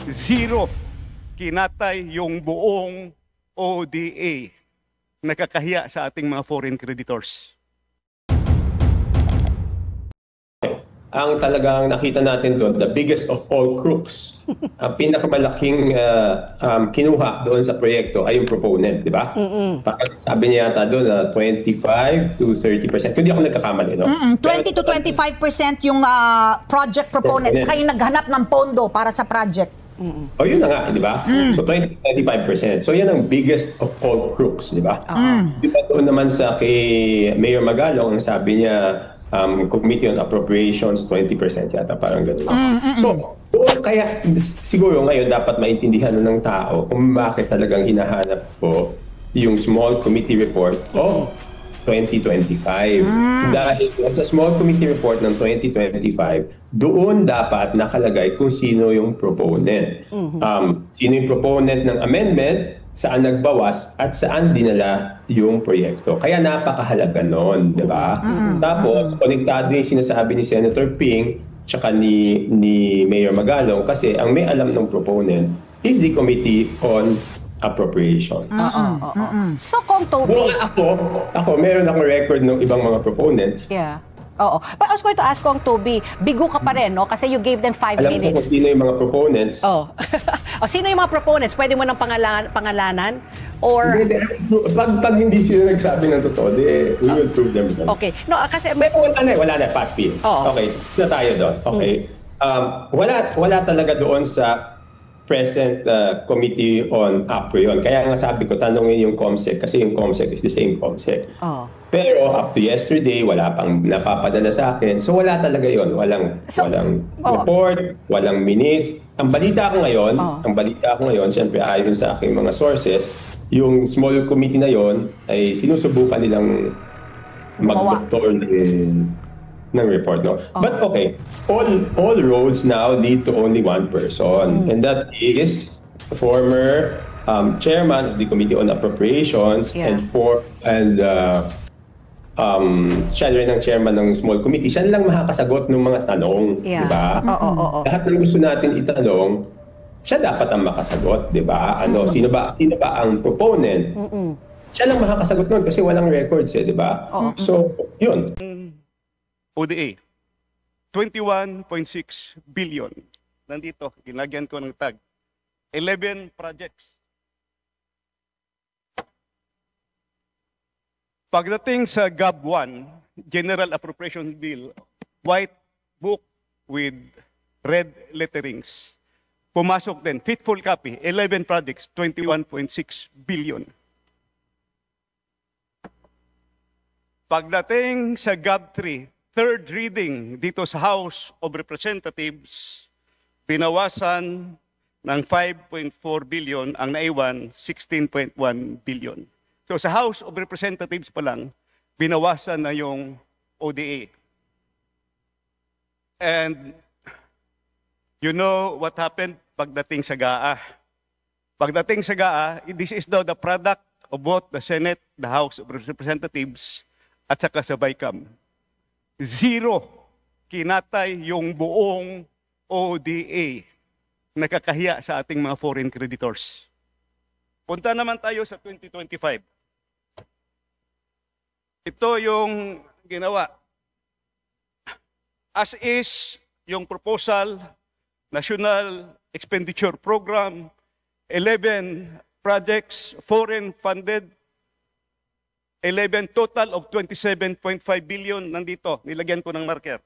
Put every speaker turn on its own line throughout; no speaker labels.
Zero kinatay yung buong ODA. Nakakahiya sa ating mga foreign creditors.
Ang talagang nakita natin doon, the biggest of all crooks, ang pinakamalaking kinuha doon sa proyekto ay yung proponent, di ba? Parang sabi niya yata doon na 25 to 30%. Kung di ako nagkakamali, no?
20 to 25% yung project proponents, saka yung naghanap ng pondo para sa project.
O yun na nga, di ba? So 20-25%. So yan ang biggest of all crooks, di ba? Di ba doon naman sa kay Mayor Magalong, ang sabi niya, Committee on Appropriations, 20% yata, parang gano'n. So, kaya siguro ngayon dapat maintindihan ng tao kung bakit talagang hinahanap ko yung Small Committee Report of 2025. Dahil sa Small Committee Report ng 2025, doon dapat nakalagay kung sino yung proponent. Sino yung proponent ng amendment, saan nagbawas at saan dinala yung proyekto. Kaya napakahalaga nun, di ba? Tapos, konektado yung sinasabi ni Senator Ping tsaka ni Mayor Magalong kasi ang may alam ng proponent is the Committee on Appropriation.
So, Kong Toby.
Ako, meron akong record ng ibang mga proponents.
Yeah. Oo. But I was going to ask Kong Toby, bigo ka pa rin, no? Kasi you gave them 5
Alam
minutes.
ko kung sino yung mga proponents.
Oh. Sino yung mga proponents? Pwede mo ng pangalanan? Or...
Pag hindi sila nagsabi ng totoo, we will prove them.
Okay. No, kasi...
Pero wala na, Pat P. Okay, isa tayo doon. Okay. Wala talaga doon sa present Committee on APRO yun. Kaya nga sabi ko, tanongin yung COMSEC kasi yung COMSEC is the same COMSEC. Pero up to yesterday, wala pang napapadala sa akin. So wala talaga yon, walang report, walang minutes. Ang balita ko ngayon, siyempre ayon sa aking mga sources, yung small committee na yon ay sinusubukan nilang mag-doctor ng report, no? But okay, all roads now lead to only one person, and that is former chairman of the Committee on Appropriations siya rin ang chairman ng small committee. Siya lang makakasagot ng mga tanong, di ba? Lahat ng gusto natin itanong, siya dapat ang makasagot, di ba? Sino ba ang proponent? Siya lang makakasagot nun kasi walang records, di ba? So, yun.
ODA, 21.6 billion. Nandito, ginagyan ko ng tag. 11 projects. Pagdating sa GAB 1, General Appropriation Bill, white book with red letterings. Pumasok din, faithful copy, 11 projects, 21.6 billion. Pagdating sa GAB 3, third reading dito sa House of Representatives, binawasan ng 5.4 billion, ang naiwan 16.1 billion. So sa House of Representatives pa lang, binawasan na yung ODA. And you know what happened pagdating sa GAA. Pagdating sa GAA, this is now the product of both the Senate, the House of Representatives, at saka sa BICAM. Zero kinatay yung buong ODA. Nakakahiya sa ating mga foreign creditors. Punta naman tayo sa 2025. Ito yung ginawa. As is, yung proposal, National Expenditure Program, 11 projects, foreign funded, 11 total of 27.5 billion nandito. Nilagyan ko ng marker.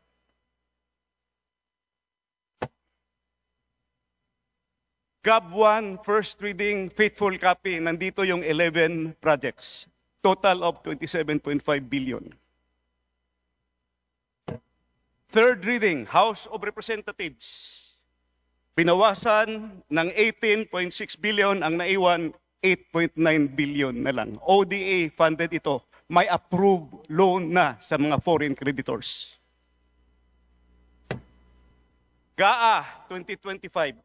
GAB 1, first reading, faithful copy, nandito yung 11 projects. Total of 27.5 billion. Third reading, House of Representatives. Binawasan ng 18.6 billion, ang naiwan 8.9 billion na lang. ODA funded ito. May approved loan na sa mga foreign creditors. GAA 2025.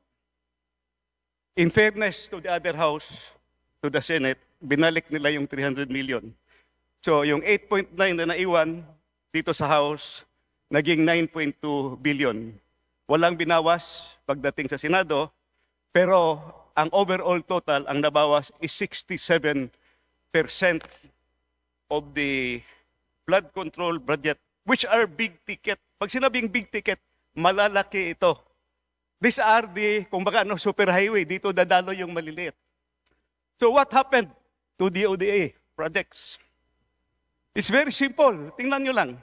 In fairness to the other house, to the Senate, binalik nila yung 300 million. So yung 8.9 na naiwan dito sa House, naging 9.2 billion. Walang binawas pagdating sa Senado. Pero ang overall total, ang nabawas is 67% of the flood control budget, which are big ticket. Pag sinabing big ticket, malalaki ito. These are the, kung baka superhighway, dito dadalo yung maliliit. So what happened to the ODA projects? It's very simple. Tingnan nyo lang.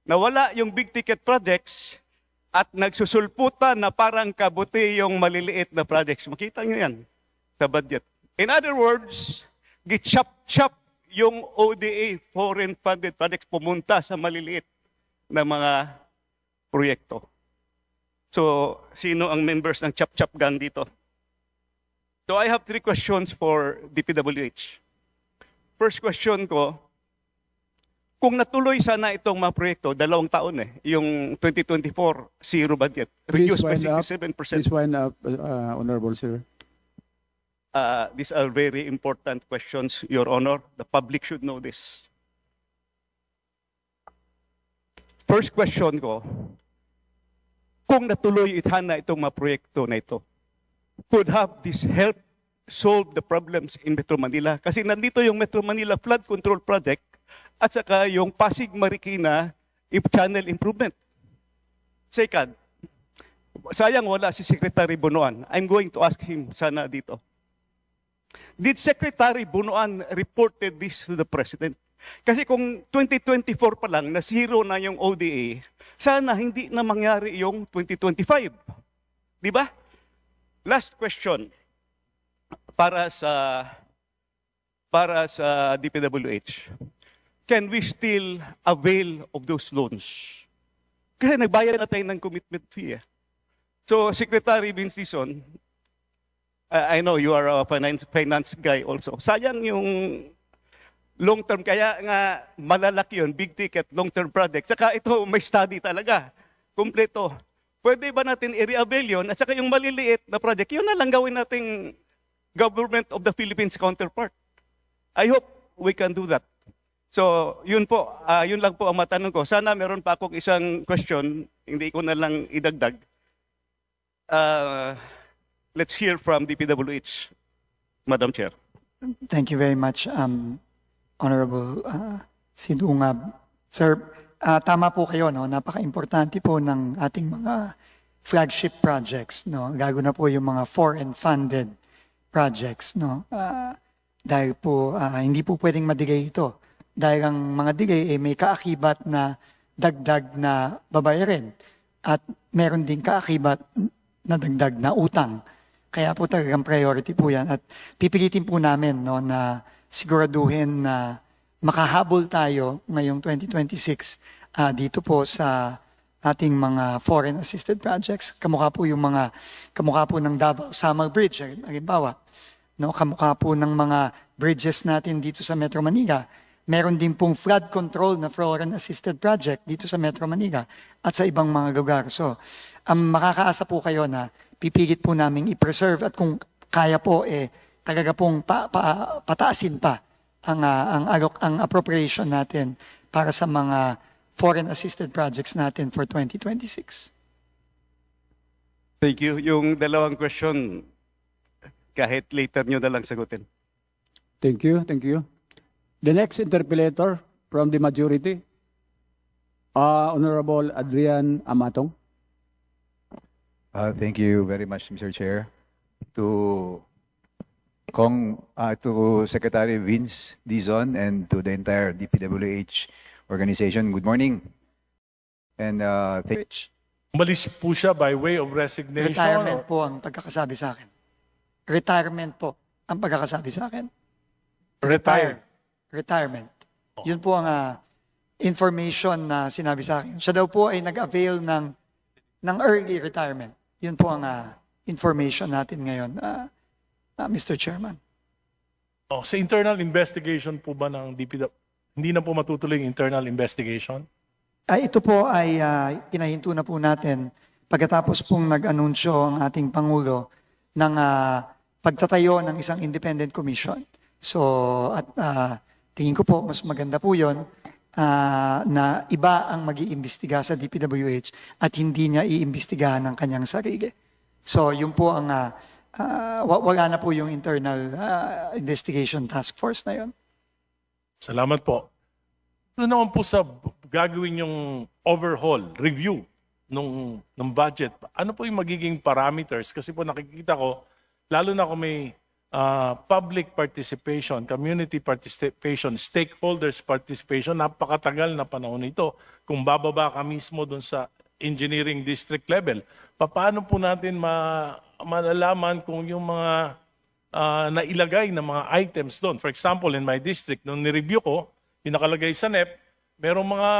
Nawala yung big ticket projects at nagsusulputan na parang kabuti yung maliliit na projects. Makita nyo yan sa budget. In other words, gichap-chap yung ODA, foreign funded projects, pumunta sa maliliit na mga proyekto. So, sino ang members ng chap-chap gang dito? So, I have 3 questions for DPWH. First question ko, kung natuloy sana itong mga proyekto, 2 taon yung 2024 zero budget, reduced by 67%.
Please wind up, Honorable Sir.
These are very important questions, Your Honor. The public should know this. First question ko, kung natuloy itana itong mga proyekto na ito, could have this help solve the problems in Metro Manila? Kasi nandito yung Metro Manila Flood Control Project at saka yung Pasig Marikina Channel Improvement. Second, sayang wala si Secretary Bunuan. I'm going to ask him sana dito. Did Secretary Bunuan reported this to the President? Kasi kung 2024 pa lang, na zero na yung ODA, sana hindi na mangyari yung 2025. Di ba? Last question para sa DPWH. Can we still avail of those loans? Kasi nagbayad na tayo ng commitment fee. So, Secretary Vince Dizon, I know you are a finance guy also. Sayang yung long-term, kaya nga malalaki yun, big ticket, long-term project. Saka ito, may study talaga, kumpleto. Pwede ba natin i-reavail yun? At saka yung maliliit na project, yun na lang gawin nating Government of the Philippines counterpart. I hope we can do that. So, yun po, yun lang po ang matanong ko. Sana meron pa akong isang question, hindi ko na lang idagdag. Let's hear from DPWH, Madam Chair.
Thank you very much, Honorable Sidungab. Sir, tama po kayo, no? Napaka-importante po ng ating mga flagship projects, no? Gago na po yung mga foreign funded projects, no? Dahil po hindi po pwedeng madigay ito. Dahil ang mga digay may kaakibat na dagdag na babayarin at meron din kaakibat na dagdag na utang. Kaya po talagang priority po yan. At pipilitin po namin, no, na siguraduhin na makahabol tayo ngayong 2026 dito po sa ating mga foreign assisted projects. Kamukha po ng Davao Samal Bridge, halimbawa. No, kamukha po ng mga bridges natin dito sa Metro Manila. Meron din pong flood control na foreign assisted project dito sa Metro Manila at sa ibang mga lugar. So, makakaasa po kayo na pipilit po namin i-preserve at kung kaya po talaga pong pataasin pa ang appropriation natin para sa mga foreign assisted projects natin for 2026.
Thank you. Yung dalawang question, kahit later nyo na lang sagutin.
Thank you, thank you. The next interpellator from the majority, Honorable Adrian Amatong.
Thank you very much, Mr. Chair. To Secretary Vince Dizon and to the entire DPWH organization, good morning. And
Umalis po siya by way of resignation.
Retirement po ang pagkakasabi sa akin. Retirement po ang pagkakasabi sa akin. Retirement. Yun po ang information na sinabi sa akin. Siya daw po ay nag-avail ng early retirement. Yun po ang information natin ngayon, Mr. Chairman.
Sa internal investigation po ba ng DPW, hindi na po matutuloy yung internal investigation?
Ito po ay pinahinto na po natin pagkatapos pong nag-anunsyo ang ating Pangulo ng pagtatayo ng isang independent commission. So, at tingin ko po, mas maganda po yun na iba ang mag-iimbestiga sa DPWH at hindi niya iimbestigahan ng kanyang sarili. So, yun po ang wala na po yung internal investigation task force na yun.
Salamat po. Ano naman po sa gagawin yung overhaul, review ng budget? Ano po yung magiging parameters? Kasi po nakikita ko, lalo na kung may public participation, community participation, stakeholders participation, napakatagal na panahon ito. Kung bababa ka mismo dun sa engineering district level, paano po natin malalaman kung yung mga nailagay na mga items doon? For example, in my district, nung nireview ko, yung nakalagay sa NEP, merong mga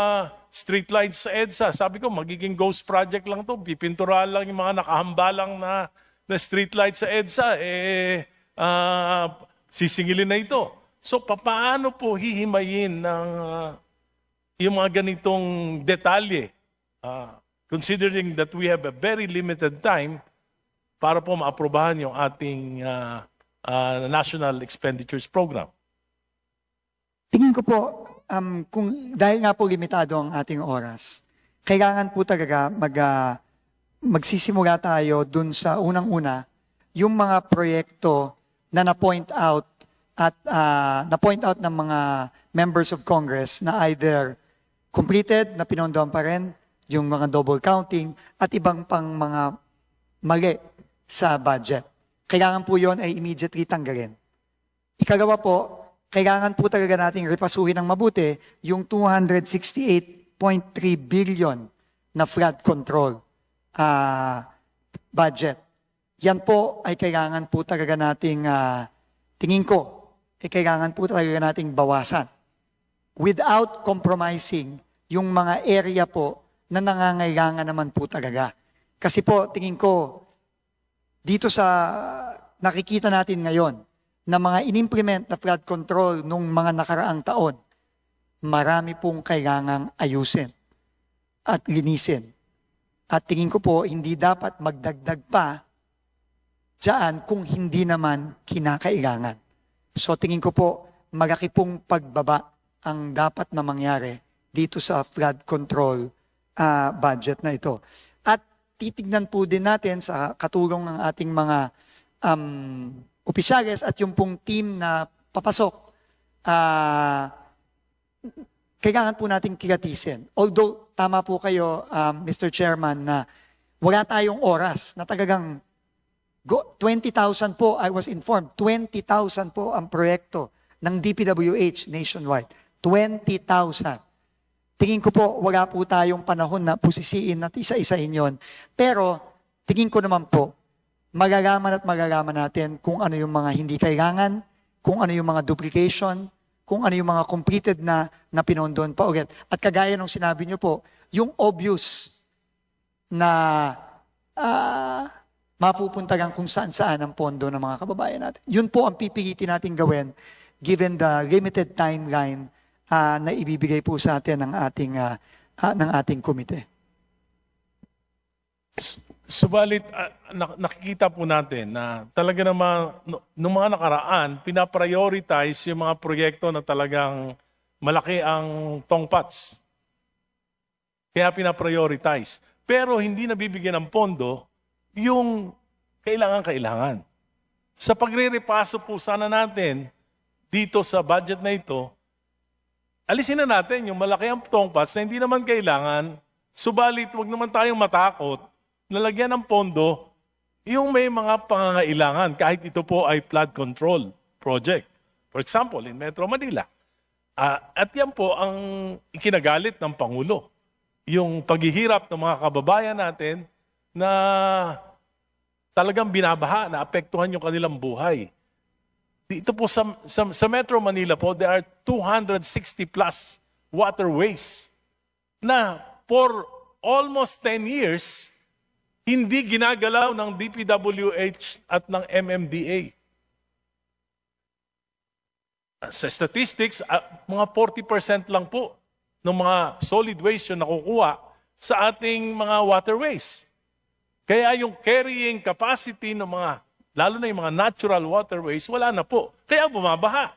street lights sa EDSA. Sabi ko, magiging ghost project lang to. Pipinturahan lang yung mga nakahambalang na street lights sa EDSA. Sisingilin na ito. So, paano po hihimayin ng yung mga ganitong detalye? Considering that we have a very limited time para po maaprobahan yung ating National Expenditures Program.
Tingin ko po, dahil nga po limitado ang ating oras, kailangan po talaga magsisimula tayo dun sa unang-una, yung mga proyekto na na-point out at na-point out ng mga members of Congress na either completed, na pinondohan pa rin, yung mga double counting, at ibang pang mga mali sa budget. Kailangan po yon ay immediately tanggalin. Ikalawa po, kailangan po talaga nating repasuhin ng mabuti yung 268.3 billion na flood control budget. Yan po ay kailangan po talaga nating, tingin ko, kailangan po talaga nating bawasan without compromising yung mga area po na nangangailangan naman po talaga. Kasi po, tingin ko, dito sa nakikita natin ngayon, na mga inimplement na flood control nung mga nakaraang taon, marami pong kailangang ayusin at linisin. At tingin ko po, hindi dapat magdagdag pa dyan kung hindi naman kinakailangan. So tingin ko po, malaki pong pagbaba ang dapat na mangyari dito sa flood control budget na ito. At titignan po din natin sa katulong ng ating mga opisyales at yung pong team na papasok, kailangan po nating kilatisin. Although, tama po kayo, Mr. Chairman, na wala tayong oras na talagang 20,000 po, I was informed, 20,000 po ang proyekto ng DPWH nationwide. 20,000. Tingin ko po, wala po tayong panahon na pusisiin at isa-isahin yon. Pero, tingin ko naman po, magagaman natin kung ano yung mga hindi kailangan, kung ano yung mga duplication, kung ano yung mga completed na pinondon pa ulit. At kagaya ng sinabi nyo po, yung obvious na mapupunta lang kung saan-saan ang pondo ng mga kababayan natin. Yun po ang pipilitin natin gawin given the limited timeline na ibibigay po sa atin ng ating komite.
Subalit, nakikita po natin na talaga naman, noong mga nakaraan, pinaprioritize yung mga proyekto na talagang malaki ang tongpats. Kaya pinaprioritize. Pero hindi nabibigyan ng pondo yung kailangan-kailangan. Sa pagre-repaso po sana natin dito sa budget na ito, alisin na natin yung malaki ang tongpats na hindi naman kailangan. Subalit, huwag naman tayong matakot nalagyan ng pondo yung may mga pangangailangan kahit ito po ay flood control project. For example, in Metro Manila. At yan po ang ikinagalit ng Pangulo. Yung paghihirap ng mga kababayan natin na talagang binabaha, na apektuhan yung kanilang buhay. Dito po sa Metro Manila po, there are 260 plus waterways na for almost 10 years, hindi ginagalaw ng DPWH at ng MMDA. Sa statistics, mga 40% lang po ng mga solid waste yung nakukuha sa ating mga waterways. Kaya yung carrying capacity ng mga, lalo na yung mga natural waterways, wala na po. Kaya bumabaha.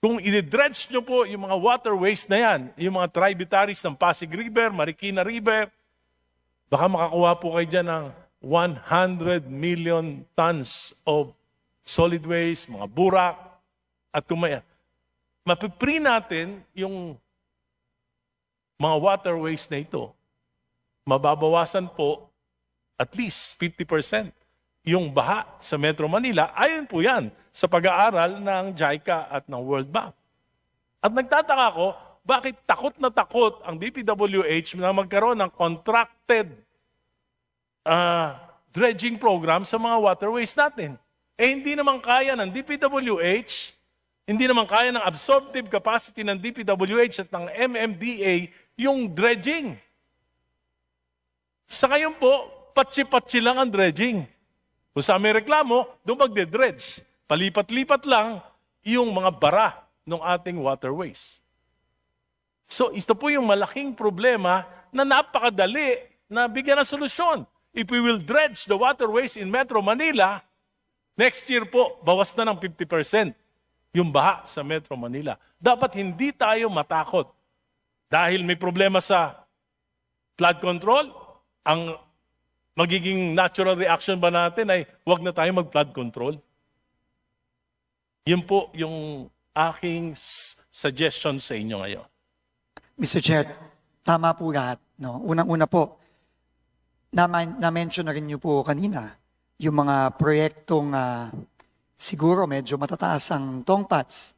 Kung i-dredge nyo po yung mga waterways na yan, yung mga tributaries ng Pasig River, Marikina River, baka makakuha po kayo dyan ng 100 million tons of solid waste, mga burak, at mapipre natin yung mga waterways na ito, mababawasan po at least 50% yung baha sa Metro Manila. Ayon po yan sa pag-aaral ng JICA at ng World Bank. At nagtataka ko, bakit takot na takot ang DPWH na magkaroon ng contracted dredging program sa mga waterways natin? Hindi naman kaya ng DPWH, hindi naman kaya ng absorptive capacity ng DPWH at ng MMDA yung dredging. Sa ngayon po, patsi-patsi lang ang dredging. Kung sa may reklamo, doon magde-dredge. Palipat-lipat lang yung mga bara ng ating waterways. So, ito po yung malaking problema na napakadali na bigyan ng solusyon. If we will dredge the waterways in Metro Manila, next year po, bawas na ng 50% yung baha sa Metro Manila. Dapat hindi tayo matakot. Dahil may problema sa flood control, ang magiging natural reaction ba natin ay huwag na tayo mag-flood control? Yun po yung aking suggestion sa inyo ngayon.
Mr. Chair, tama po lahat. No? Unang-una po, na-mention na rin niyo po kanina, yung mga proyektong siguro medyo matataas ang tongpats.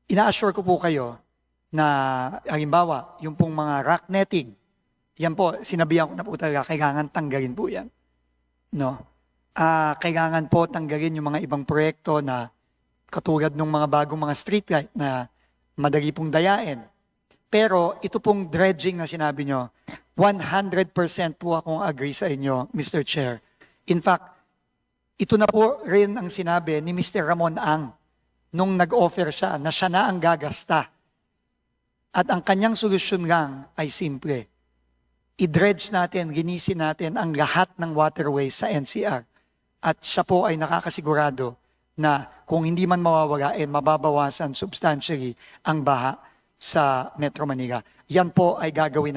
Ina-assure ko po kayo na, halimbawa, yung pong mga rock netting, yan po, sinabihan ko na po talaga, kailangan tanggalin po yan. No? Kailangan po tanggalin yung mga ibang proyekto na katulad ng mga bagong mga streetlight na madali pong dayain. Pero ito pong dredging na sinabi nyo, 100% po akong agree sa inyo, Mr. Chair. In fact, ito na po rin ang sinabi ni Mr. Ramon Ang nung nag-offer siya na siya na ang gagasta. At ang kanyang solusyon lang ay simple. I-dredge natin, ginisin natin ang lahat ng waterways sa NCR. At siya po ay nakakasigurado na kung hindi man mawawala, mababawasan substantially ang baha sa Metro Manila. Yan po ay gagawin natin.